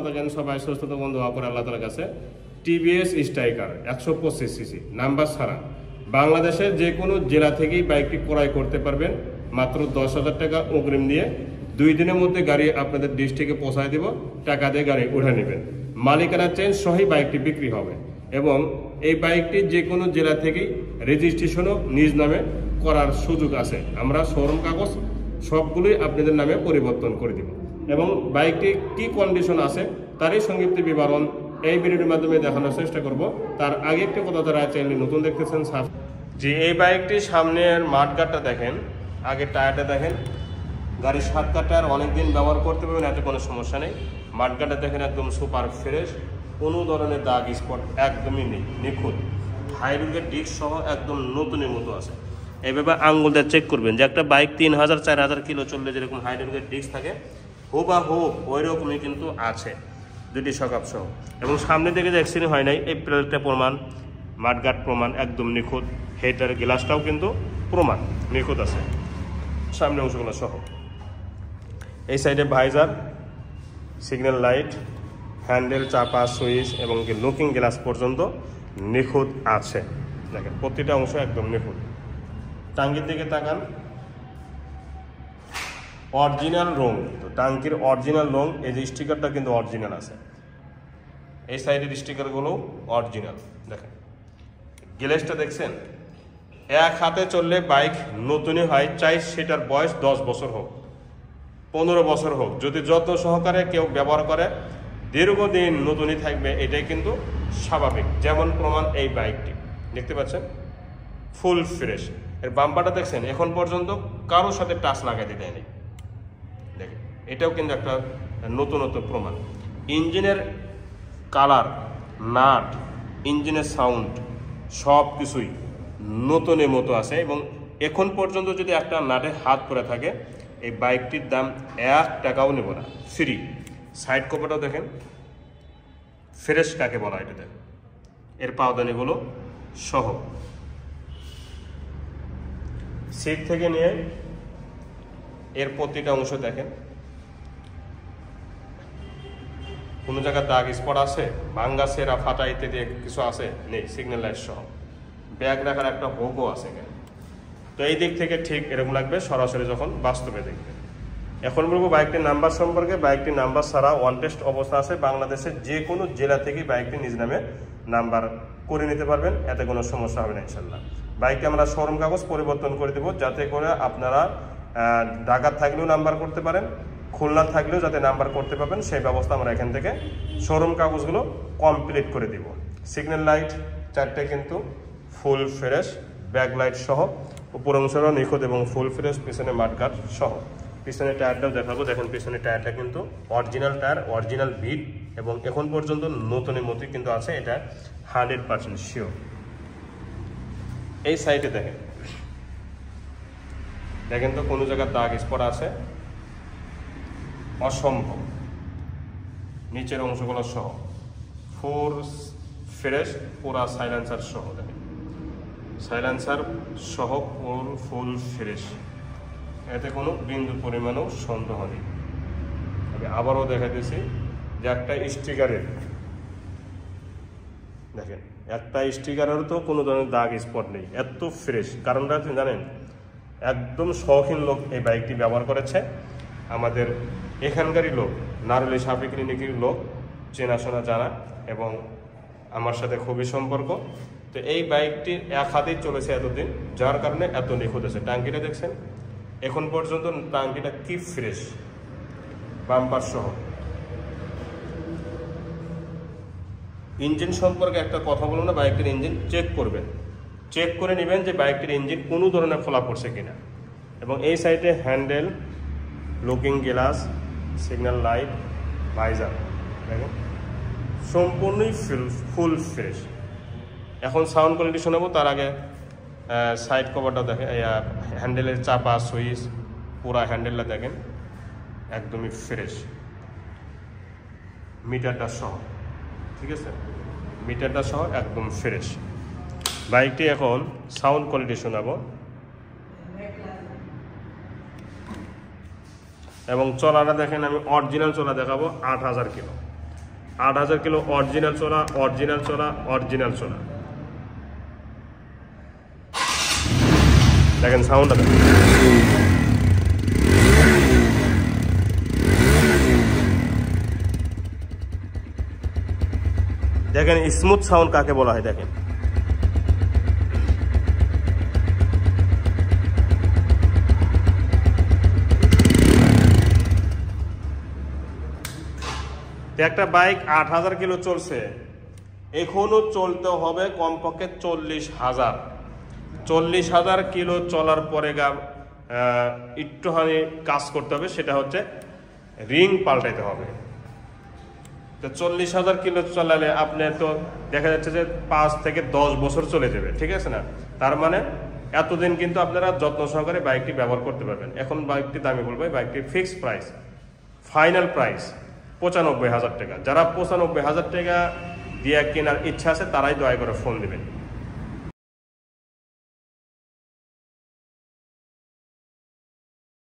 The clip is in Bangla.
ভালো থাকেন, সবাই সুস্থ থাকুন, দোয়া করে আল্লাহ তাআলার কাছে। টিভিএস স্ট্রাইকার 125 সিসি নাম্বার ছাড়া বাংলাদেশের যে কোনো জেলা থেকেই বাইকটি ক্রয় করতে পারবেন মাত্র 10,000 টাকা অগ্রিম দিয়ে। 2 দিনের মধ্যে গাড়ি আপনাদের ডিস্ট্রিক্টে পৌঁছায় দেব, টাকা দিয়ে গাড়ি উঠে নেবেন। মালিকানা চেঞ্জ সহই বাইকটি বিক্রি হবে এবং এই বাইকটি যে কোনো জেলা থেকেই রেজিস্ট্রেশনও নিজ নামে করার সুযোগ আছে। আমরা শোরুম কাগজ সবগুলোই আপনাদের নামে পরিবর্তন করে দিব এবং বাইকটি কি কন্ডিশন আছে তারই সংক্ষিপ্ত বিবরণ এই ভিডিওর মাধ্যমে দেখানোর চেষ্টা করব। তার আগে একটি কথা, যারা চ্যানেলটি নতুন দেখতেছেন যে এই বাইকটির সামনের মাঠগাটটা দেখেন, আগে টায়ারটা দেখেন, গাড়ির 7 টায়ার অনেকদিন ব্যবহার করতে পারবেন, এতে কোনো সমস্যা নেই। মাঠগাটটা দেখেন একদম সুপার ফ্রেশ, কোনো ধরনের দাগ স্পট একদমই নেই, নিখুঁত। হাইড্রোলিকের ডিস্ক সহ একদম নতুনের মতো আছে। এইভাবে আঙ্গুল দিয়ে চেক করবেন যে একটা বাইক 3000-4000 কিলো চললে যেরকম হাইড্রোলিকের ডিস্ক থাকে হুবহু ওই রকমই কিন্তু আছে, দুটি সকাপ সহ। এবং সামনে থেকে যে অ্যাক্সিডেন্ট হয় নাই এই প্লেটটা প্রমাণ, মাঠগাট প্রমাণ, একদম নিখুঁত। হেডার গ্লাসটাও কিন্তু প্রমাণ নিখুঁত আছে, সামনে অংশগুলো সহ। এই সাইডে ভাইজার, সিগন্যাল লাইট, হ্যান্ডেল, চাপা, সুইচ এবং লুকিং গ্লাস পর্যন্ত নিখুঁত আছে। দেখেন প্রতিটা অংশ একদম নিখুঁত। টাঙ্কির দিকে তাকান, অরিজিনাল রং, তো টাঙ্কির অরিজিনাল রং, এই যে স্টিকারটা কিন্তু অরিজিনাল আছে, এই সাইডের স্টিকারগুলো অরিজিনাল। দেখেন গ্লাসটা দেখছেন, এক হাতে চললে বাইক নতুনই হয়, চাই সেটার বয়স 10 বছর হোক, 15 বছর হোক, যদি যত্ন সহকারে কেউ ব্যবহার করে দীর্ঘদিন নতুনই থাকবে, এটাই কিন্তু স্বাভাবিক। যেমন প্রমাণ এই বাইকটি দেখতে পাচ্ছেন, ফুল ফ্রেশ। এর বাম্পারটা দেখছেন, এখন পর্যন্ত কারোর সাথে টাচ লাগাইতে দেয়নি। দেখেন এটাও কিন্তু একটা নতুনত্ব প্রমাণ। ইঞ্জিনের কালার, নাট, ইঞ্জিনের সাউন্ড সব কিছুই নতুনের মতো আছে এবং এখন পর্যন্ত যদি একটা নাটে হাত পরে থাকে এই বাইকটির দাম 1 টাকাও নেব না, ফ্রি। সাইড কভারটাও দেখেন, ফ্রেশ কাকে বলা এটা দেখেন, এর পাওদানিগুলো সহ। সিট থেকে নিয়ে এর প্রতিটা অংশ দেখেন, কোনো জায়গায় দাগ স্পট আছে, ভাঙ্গা সেরা ফাটা ইত্যাদি কিছু আছে নেই, সিগন্যাল লাইট সহ। ব্যাগ রাখার একটা হোগও আছে এখানে। তো এই দিক থেকে ঠিক এরকম লাগবে সরাসরি যখন বাস্তবে দেখবে। এখন বলবো বাইকটির নাম্বার সম্পর্কে। বাইকটির নাম্বার ছাড়া ওয়ান টেস্ট অবস্থা আছে, বাংলাদেশের যে কোনো জেলা থেকেই বাইকটি নিজ নামে নাম্বার করে নিতে পারবেন, এতে কোনো সমস্যা হবে না ইনশাল্লাহ। বাইকটি আমরা শোরুম কাগজ পরিবর্তন করে দেবো, যাতে করে আপনারা ঢাকার থাকলেও নাম্বার করতে পারেন, খুলনা থাকলেও যাতে নাম্বার করতে পারবেন সেই ব্যবস্থা আমরা এখান থেকে শোরুম কাগজগুলো কমপ্লিট করে দিব। সিগন্যাল লাইট 4টে কিন্তু ফুল ফ্রেশ, ব্যাক লাইট সহ, উপর অংশটাও নিখুঁত এবং ফুল ফ্রেশ, পিছনে মাঠগাট সহ। পিছনের টায়ারটাও দেখাবো, দেখেন পিছনের টায়ারটা কিন্তু অরিজিনাল টায়ার, অরিজিনাল বিট এবং এখন পর্যন্ত নতুনের মতোই কিন্তু আছে, এটা 100% শিওর। এই সাইডে দেখেন, দেখেন তো কোনো জায়গায় দাগ স্পট আছে অসম্ভব, নিচের অংশগুলো সহ ফুল ফ্রেশ, পুরা সাইলেন্সার সহ। দেখেন সাইলেন্সার সহ ফুল ফ্রেশ, এতে কোনো বিন্দু পরিমাণও সন্দেহ নেই। আমি আবারও দেখাতেছি যে একটা স্টিকারের, দেখেন একটা স্টিকারেরও তো কোনো ধরনের দাগ স্পট নেই, এত ফ্রেশ। কারণটা জানেন, একদম শৌখিন লোক এই বাইকটি ব্যবহার করেছে, আমাদের এখানকারই লোক, নারুলি সাফি ক্লিনিকের লোক, চেনাশোনা জানা এবং আমার সাথে খুবই সম্পর্ক। তো এই বাইকটি এক হাতেই চলেছে এতদিন, যার কারণে এত নিখুঁত আছে। টাঙ্কিটা দেখছেন, এখন পর্যন্ত টাঙ্কিটা কি ফ্রেশ, বাম্পার সহ। ইঞ্জিন সম্পর্কে একটা কথা বলুন না, বাইকটির ইঞ্জিন চেক করবেন, চেক করে নেবেন যে বাইকটির ইঞ্জিন কোনো ধরনের খোলা পড়ছে কিনা। এবং এই সাইডে handle, looking glass, signal light, visor দেখেন সম্পূর্ণই ফুল ফ্রেশ। এখন সাউন্ড কোয়ালিটি শোনাবো, তার আগে সাইড কভারটা দেখেন, হ্যান্ডেলের চাপা, সুইচ, পুরা হ্যান্ডেলটা দেখেন একদমই ফ্রেশ, মিটারটা সহ, ঠিক আছে, মিটারটা সহ একদম ফ্রেশ। বাইকটি এখন সাউন্ড কোয়ালিটি শোনাবো এবং চলাটা দেখেন, আমি অরিজিনাল চলা দেখাবো 8000 কিলো। 8000 কিলো অরিজিনাল চোরা, অরিজিনাল চোরা, অরিজিনাল চোরা। দেখেন সাউন্ডটা দেখেন। দেখেন স্মুথ সাউন্ড কাকে বলা হয় দেখেন। একটা বাইক 8000 কিলো চলছে, এখনো চলতে হবে কমপক্ষে 40,000। 40,000 কিলো চলার পরে একটুখানি কাজ করতে হবে, সেটা হচ্ছে রিং পাল্টাইতে হবে। তো 40,000 কিলো চালালে আপনি তো দেখা যাচ্ছে যে 5 থেকে 10 বছর চলে যাবে, ঠিক আছে না? তার মানে এতদিন কিন্তু আপনারা যত্ন সহকারে বাইকটি ব্যবহার করতে পারবেন। এখন বাইকটি দামি বলবো, বাইকটির ফিক্সড প্রাইস, ফাইনাল প্রাইস 95,000 টাকা। যারা 95,000 টাকা দিয়ে কেনার ইচ্ছা আছে তারাই দয়া করে ফোন দেবেন।